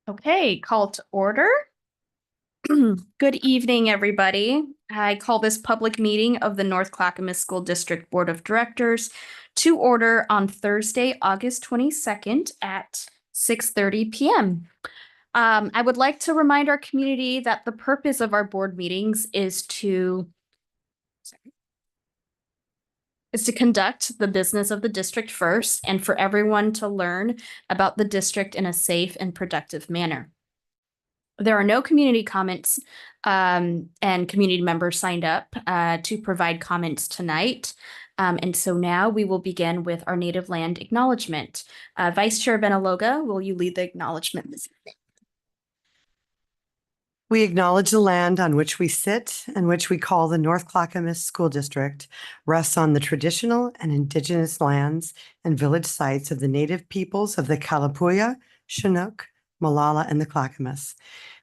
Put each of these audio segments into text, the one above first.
Okay, call to order. Good evening, everybody. I call this public meeting of the North Clackamas School District Board of Directors to order on Thursday, August 22nd at 6:30 p.m. I would like to remind our community that the purpose of our board meetings is to conduct the business of the district first and for everyone to learn about the district in a safe and productive manner. There are no community comments, and community members signed up to provide comments tonight. And so now we will begin with our native land acknowledgement. Vice Chair Benaloga, will you lead the acknowledgement this evening? We acknowledge the land on which we sit and which we call the North Clackamas School District rests on the traditional and indigenous lands and village sites of the native peoples of the Kalapuya, Chinook, Molalla, and the Clackamas.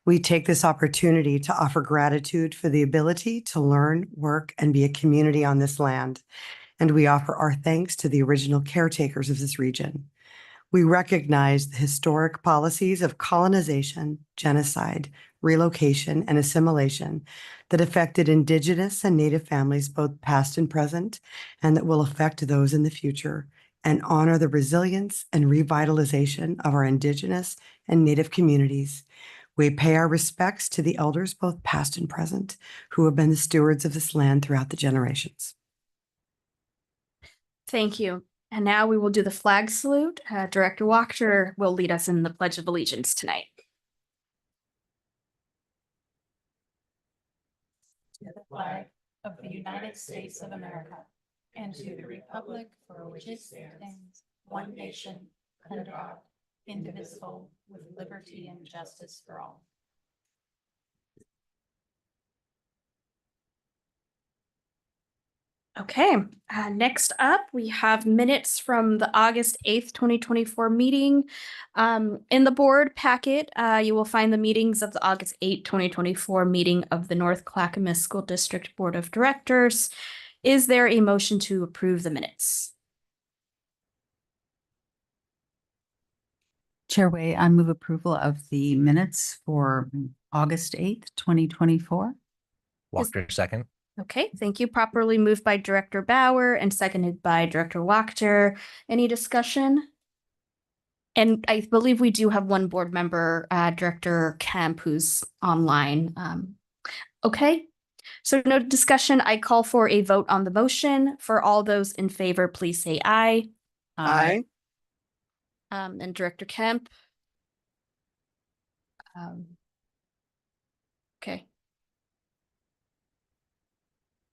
We take this opportunity to offer gratitude for the ability to learn, work, and be a community on this land. And we offer our thanks to the original caretakers of this region. We recognize the historic policies of colonization, genocide, relocation, and assimilation that affected Indigenous and Native families, both past and present, and that will affect those in the future, and honor the resilience and revitalization of our Indigenous and Native communities. We pay our respects to the elders, both past and present, who have been the stewards of this land throughout the generations. Thank you. And now we will do the flag salute. Director Wachter will lead us in the Pledge of Allegiance tonight. To the flag of the United States of America and to the republic for which it stands, one nation, under God, indivisible, with liberty and justice for all. Okay, next up, we have minutes from the August 8th, 2024 meeting. In the board packet, you will find the meetings of the August 8th, 2024 meeting of the North Clackamas School District Board of Directors. Is there a motion to approve the minutes? Chairway, I move approval of the minutes for August 8th, 2024. Wachter, second. Okay, thank you. Properly moved by Director Bauer and seconded by Director Wachter. Any discussion? And I believe we do have one board member, Director Kemp, who's online. Okay, so no discussion. I call for a vote on the motion. For all those in favor, please say aye. Aye. And Director Kemp. Okay.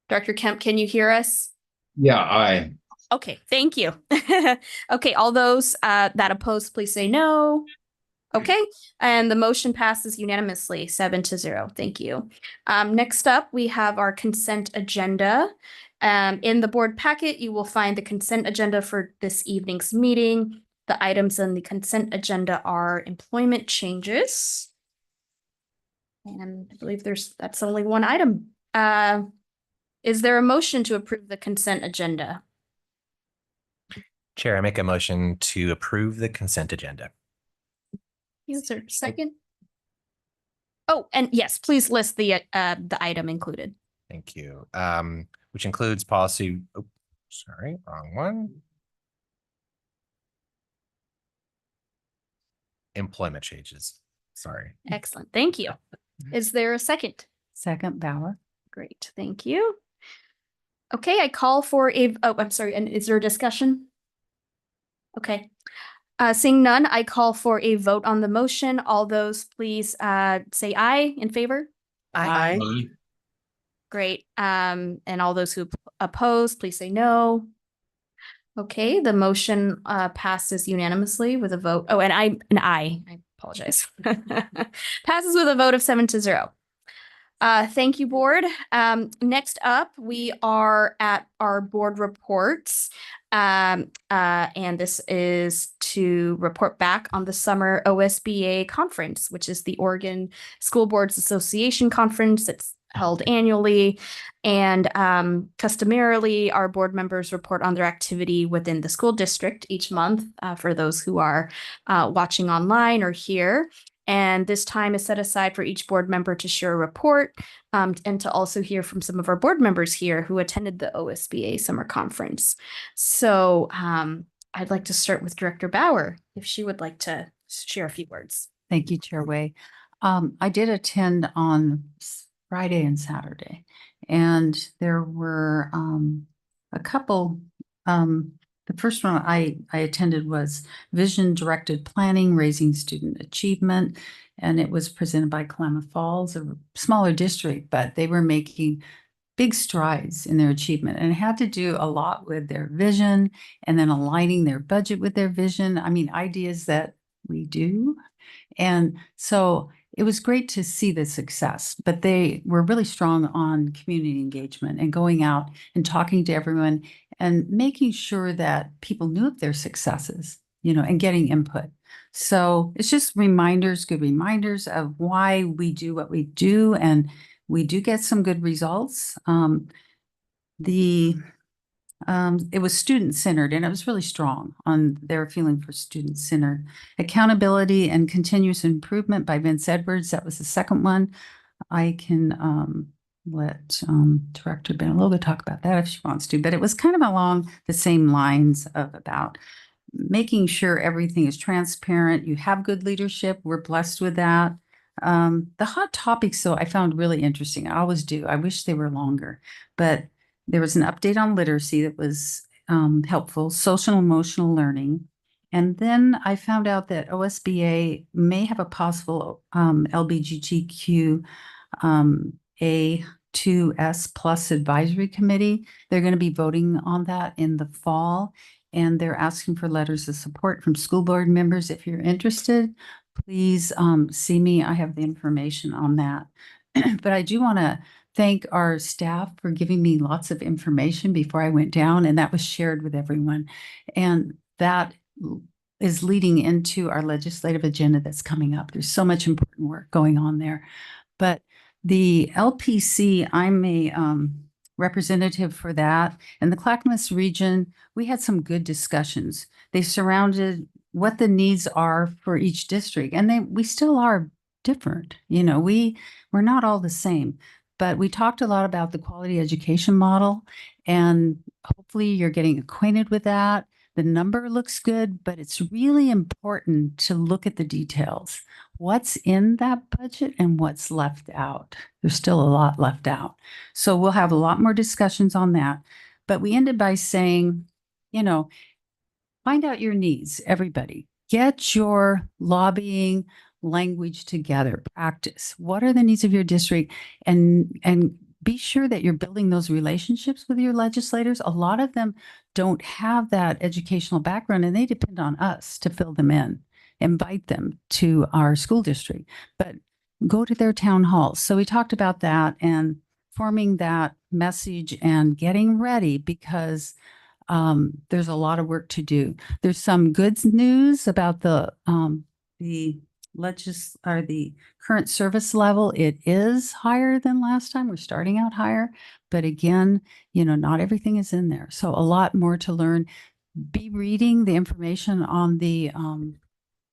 Director Kemp, can you hear us? Yeah, aye. Okay, thank you. Okay, all those that oppose, please say no. Okay, and the motion passes unanimously, 7-0. Thank you. Next up, we have our consent agenda. In the board packet, you will find the consent agenda for this evening's meeting. The items on the consent agenda are employment changes. And I believe that's only one item. Is there a motion to approve the consent agenda? Chair, I make a motion to approve the consent agenda. Is there a second? Oh, and yes, please list the item included. Thank you. Which includes policy. Oh, sorry, wrong one. Employment changes. Sorry. Excellent. Thank you. Is there a second? Second, Bauer. Great. Thank you. Okay, I call for I'm sorry. And is there a discussion? Okay. Seeing none, I call for a vote on the motion. All those please say aye in favor. Aye. Great. And all those who oppose, please say no. Okay, the motion passes unanimously with a vote. Oh, and an aye. I apologize. Passes with a vote of 7-0. Thank you, board. Next up, we are at our board reports. And this is to report back on the summer OSBA conference, which is the Oregon School Boards Association conference that's held annually. And customarily, our board members report on their activity within the school district each month for those who are watching online or here. And this time is set aside for each board member to share a report and to also hear from some of our board members here who attended the OSBA summer conference. So I'd like to start with Director Bauer, if she would like to share a few words. Thank you, Chair Wei. I did attend on Friday and Saturday, and there were a couple. The first one I attended was Vision Directed Planning, Raising Student Achievement, and it was presented by Clackamas Falls, a smaller district, but they were making big strides in their achievement, and it had to do a lot with their vision and then aligning their budget with their vision. I mean, ideas that we do. And so it was great to see the success, but they were really strong on community engagement and going out and talking to everyone and making sure that people knew of their successes, and getting input. So it's just reminders, good reminders of why we do what we do, and we do get some good results. It was student-centered, and it was really strong on their feeling for student-centered. Accountability and Continuous Improvement by Vince Edwards. That was the second one. I can let Director Benaloga talk about that if she wants to, but it was kind of along the same lines of about making sure everything is transparent. You have good leadership. We're blessed with that. The hot topics, though, I found really interesting. I always do. I wish they were longer, but there was an update on literacy that was helpful, social and emotional learning. And then I found out that OSBA may have a possible LGBTQ A2S plus advisory committee. They're going to be voting on that in the fall, and they're asking for letters of support from school board members. If you're interested, please see me. I have the information on that. But I do want to thank our staff for giving me lots of information before I went down, and that was shared with everyone. And that is leading into our legislative agenda that's coming up. There's so much important work going on there. But the LPC, I'm a representative for that. And the Clackamas region, we had some good discussions. They surrounded what the needs are for each district, and we still are different. We're not all the same, but we talked a lot about the quality education model, and hopefully you're getting acquainted with that. The number looks good, but it's really important to look at the details. What's in that budget and what's left out? There's still a lot left out. So we'll have a lot more discussions on that. But we ended by saying, find out your needs, everybody. Get your lobbying language together, practice. What are the needs of your district? And be sure that you're building those relationships with your legislators. A lot of them don't have that educational background, and they depend on us to fill them in, invite them to our school district, but go to their town halls. So we talked about that and forming that message and getting ready, because there's a lot of work to do. There's some good news about the current service level. It is higher than last time. We're starting out higher, but again, not everything is in there. So a lot more to learn. Be reading the information on the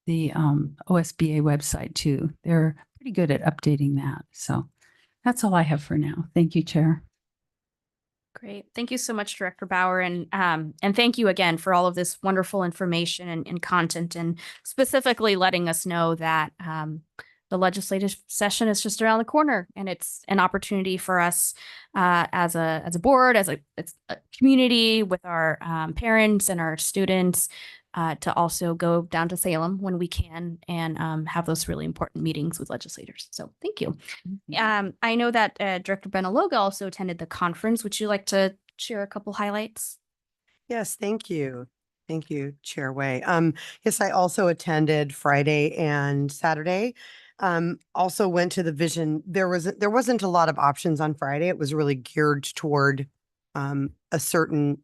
OSBA website too. They're pretty good at updating that. So that's all I have for now. Thank you, Chair. Great. Thank you so much, Director Bauer. And thank you again for all of this wonderful information and content, and specifically letting us know that the legislative session is just around the corner, and it's an opportunity for us as a board, as a community, with our parents and our students to also go down to Salem when we can and have those really important meetings with legislators. So thank you. I know that Director Benaloga also attended the conference. Would you like to share a couple highlights? Yes, thank you. Thank you, Chair Wei. Yes, I also attended Friday and Saturday. Also went to the Vision. There wasn't a lot of options on Friday. It was really geared toward a certain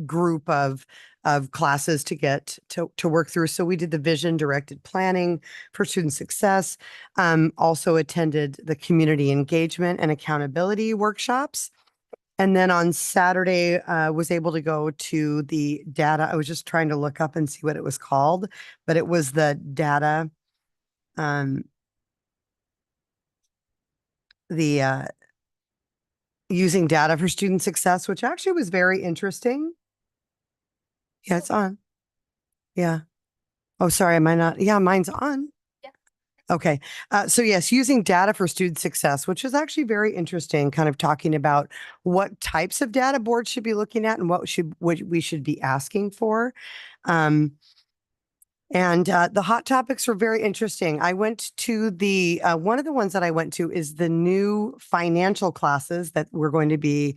group of classes to get to work through. So we did the Vision Directed Planning for Student Success. Also attended the Community Engagement and Accountability workshops. And then on Saturday, was able to go to the data. I was just trying to look up and see what it was called, but it was the data um, the using data for student success, which actually was very interesting. Yeah, it's on. Yeah. Oh, sorry. Am I not? Yeah, mine's on. Yeah. Okay. So yes, using data for student success, which is actually very interesting, kind of talking about what types of data boards should be looking at and what we should be asking for. And the hot topics were very interesting. I went to the one of the ones that I went to is the new financial classes that we're going to be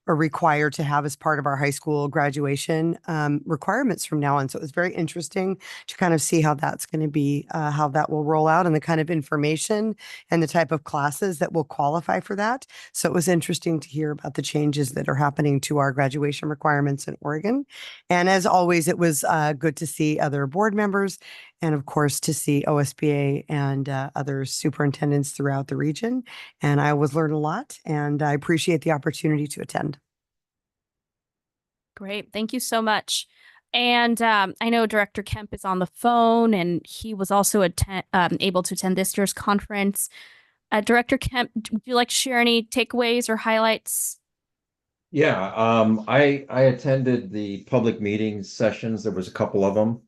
are required to have as part of our high school graduation requirements from now on. So it was very interesting to kind of see how that's going to be, how that will roll out and the kind of information and the type of classes that will qualify for that. So it was interesting to hear about the changes that are happening to our graduation requirements in Oregon. And as always, it was good to see other board members and of course to see OSBA and other superintendents throughout the region. And I always learn a lot and I appreciate the opportunity to attend. Great. Thank you so much. And I know Director Kemp is on the phone, and he was also able to attend this year's conference. Director Kemp, would you like to share any takeaways or highlights? Yeah, I attended the public meetings sessions. There was a couple of them.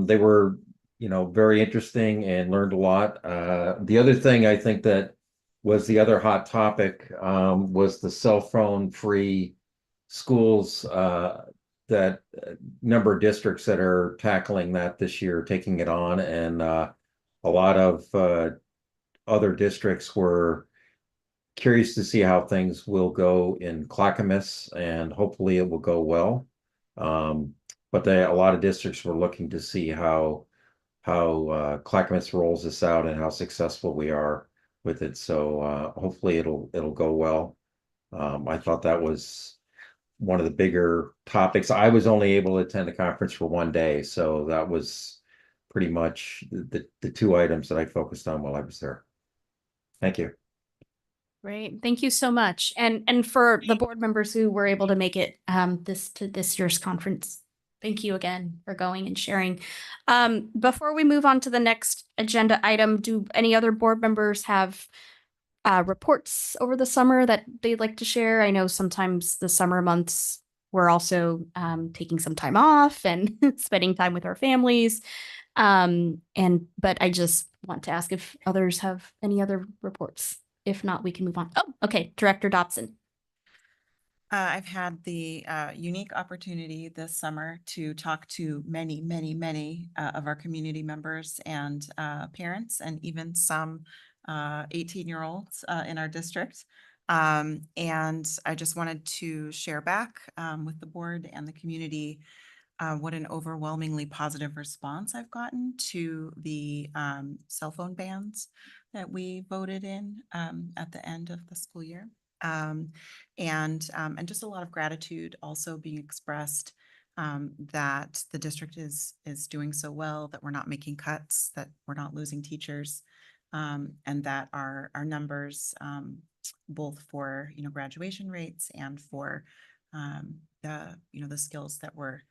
They were, very interesting and learned a lot. The other thing I think that was the other hot topic was the cell phone free schools that number of districts that are tackling that this year, taking it on, and a lot of other districts were curious to see how things will go in Clackamas, and hopefully it will go well. But a lot of districts were looking to see how Clackamas rolls this out and how successful we are with it. So hopefully it'll go well. I thought that was one of the bigger topics. I was only able to attend the conference for one day, so that was pretty much the two items that I focused on while I was there. Thank you. Great. Thank you so much. And for the board members who were able to make it this year's conference, thank you again for going and sharing. Before we move on to the next agenda item, do any other board members have reports over the summer that they'd like to share? I know sometimes the summer months we're also taking some time off and spending time with our families. But I just want to ask if others have any other reports. If not, we can move on. Oh, okay. Director Dotson. I've had the unique opportunity this summer to talk to many, many, many of our community members and parents, and even some 18-year-olds in our district. And I just wanted to share back with the board and the community what an overwhelmingly positive response I've gotten to the cell phone bans that we voted in at the end of the school year. And just a lot of gratitude also being expressed that the district is doing so well, that we're not making cuts, that we're not losing teachers, and that our numbers, both for graduation rates and for the skills that we're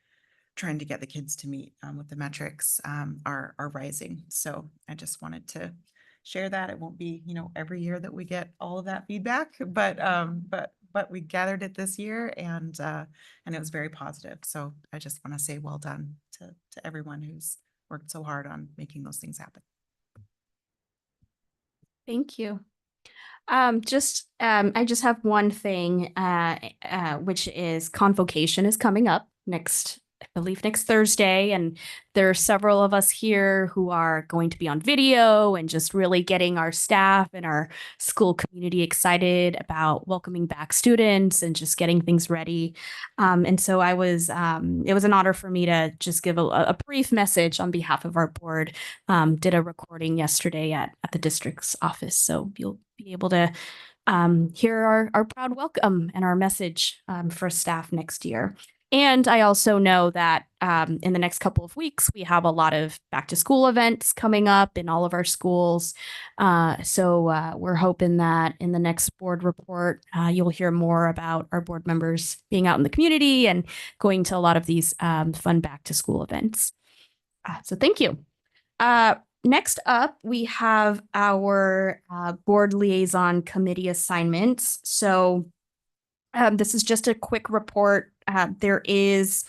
trying to get the kids to meet with the metrics are rising. So I just wanted to share that. It won't be, every year that we get all of that feedback, but we gathered it this year, and it was very positive. So I just want to say well done to everyone who's worked so hard on making those things happen. Thank you. I just have one thing, which is convocation is coming up I believe next Thursday, and there are several of us here who are going to be on video and just really getting our staff and our school community excited about welcoming back students and just getting things ready. And so it was an honor for me to just give a brief message on behalf of our board. Did a recording yesterday at the district's office, so you'll be able to hear our proud welcome and our message for staff next year. And I also know that in the next couple of weeks, we have a lot of back to school events coming up in all of our schools. So we're hoping that in the next board report, you'll hear more about our board members being out in the community and going to a lot of these fun back to school events. So thank you. next up, we have our board liaison committee assignments. So this is just a quick report. There is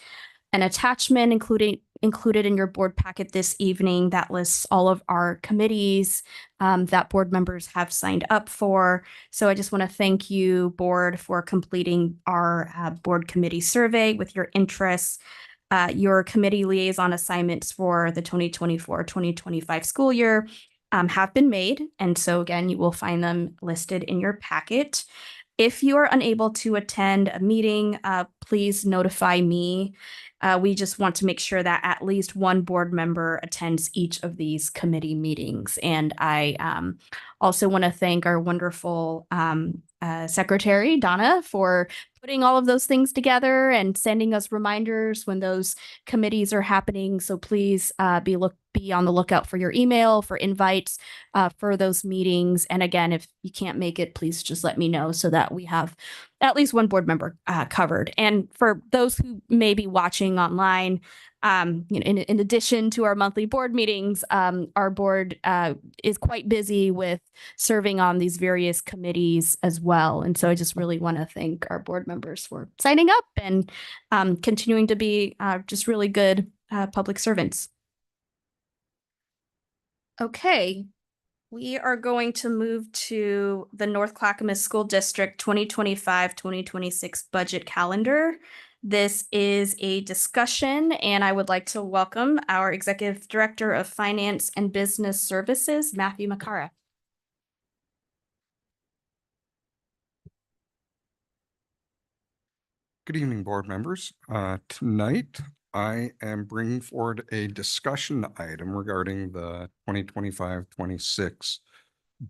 an attachment included in your board packet this evening that lists all of our committees that board members have signed up for. So I just want to thank you, board, for completing our board committee survey with your interests. Your committee liaison assignments for the 2024-2025 school year have been made. And so again, you will find them listed in your packet. If you are unable to attend a meeting, please notify me. We just want to make sure that at least one board member attends each of these committee meetings. And I also want to thank our wonderful secretary, Donna, for putting all of those things together and sending us reminders when those committees are happening. So please be on the lookout for your email, for invites for those meetings. And again, if you can't make it, please just let me know so that we have at least one board member covered. And for those who may be watching online, in addition to our monthly board meetings, our board is quite busy with serving on these various committees as well. And so I just really want to thank our board members for signing up and continuing to be just really good public servants. Okay, we are going to move to the North Clackamas School District 2025-2026 budget calendar. This is a discussion, and I would like to welcome our Executive Director of Finance and Business Services, Matthew Macara. Good evening, board members. Tonight, I am bringing forward a discussion item regarding the 2025-26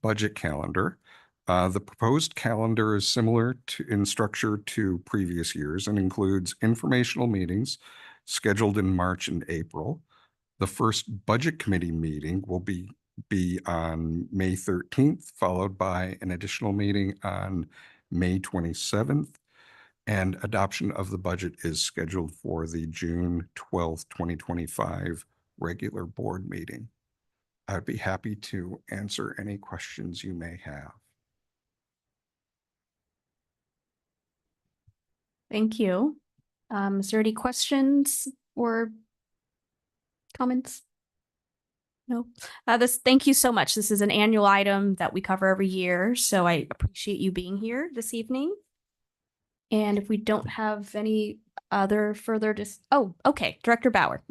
budget calendar. The proposed calendar is similar in structure to previous years and includes informational meetings scheduled in March and April. The first budget committee meeting will be on May 13th, followed by an additional meeting on May 27th. And adoption of the budget is scheduled for the June 12th, 2025 regular board meeting. I'd be happy to answer any questions you may have. Thank you. Is there any questions or comments? No. Thank you so much. This is an annual item that we cover every year, so I appreciate you being here this evening. And if we don't have any other further oh, okay, Director Bauer.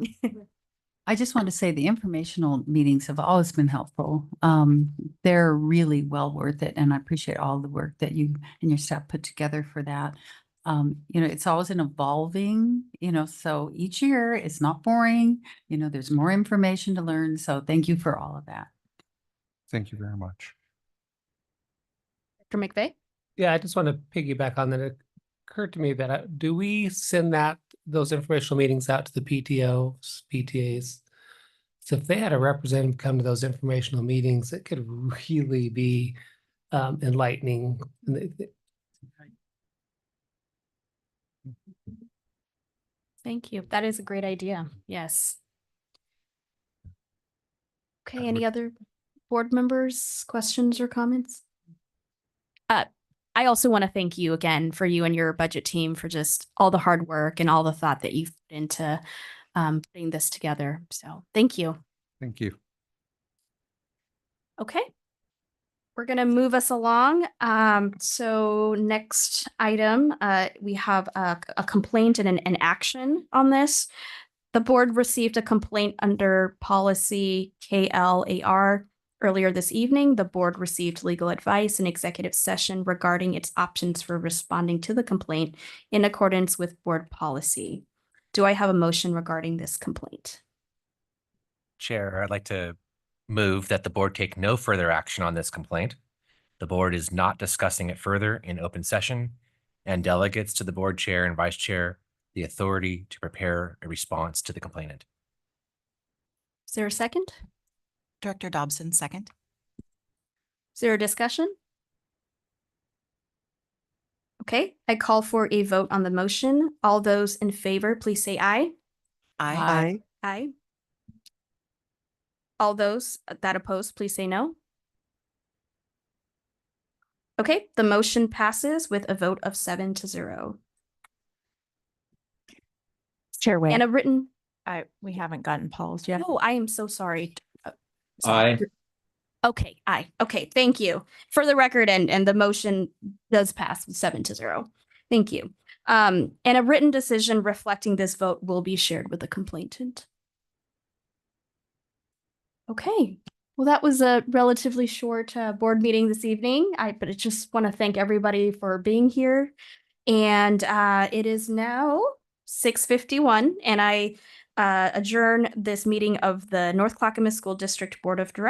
I just want to say the informational meetings have always been helpful. They're really well worth it, and I appreciate all the work that you and your staff put together for that. It's always an evolving, so each year it's not boring. There's more information to learn. So thank you for all of that. Thank you very much. Dr. McVeigh? Yeah, I just want to piggyback on that. It occurred to me that do we send those informational meetings out to the PTOs, PTAs? So if they had a representative come to those informational meetings, it could really be enlightening. Thank you. That is a great idea. Yes. Okay, any other board members, questions or comments? I also want to thank you again for you and your budget team for just all the hard work and all the thought that you've put into putting this together. So thank you. Thank you. Okay. We're going to move us along. So next item, we have a complaint and an action on this. The board received a complaint under policy KLAR. Earlier this evening, the board received legal advice in executive session regarding its options for responding to the complaint in accordance with board policy. Do I have a motion regarding this complaint? Chair, I'd like to move that the board take no further action on this complaint. The board is not discussing it further in open session, and delegates to the board chair and vice chair the authority to prepare a response to the complainant. Is there a second? Director Dobson, second. Is there a discussion? Okay, I call for a vote on the motion. All those in favor, please say aye. Aye. Aye. Aye. All those that oppose, please say no. Okay, the motion passes with a vote of 7-0. Chair Way. And a written, We haven't gotten Paul's yet. oh, I am so sorry. Sorry. Aye. Okay, aye. Okay, thank you. For the record, and the motion does pass with 7-0. Thank you. And a written decision reflecting this vote will be shared with the complainant. Okay, well, that was a relatively short board meeting this evening. But I just want to thank everybody for being here. And it is now 6:51, and I adjourn this meeting of the North Clackamas School District Board of Directors.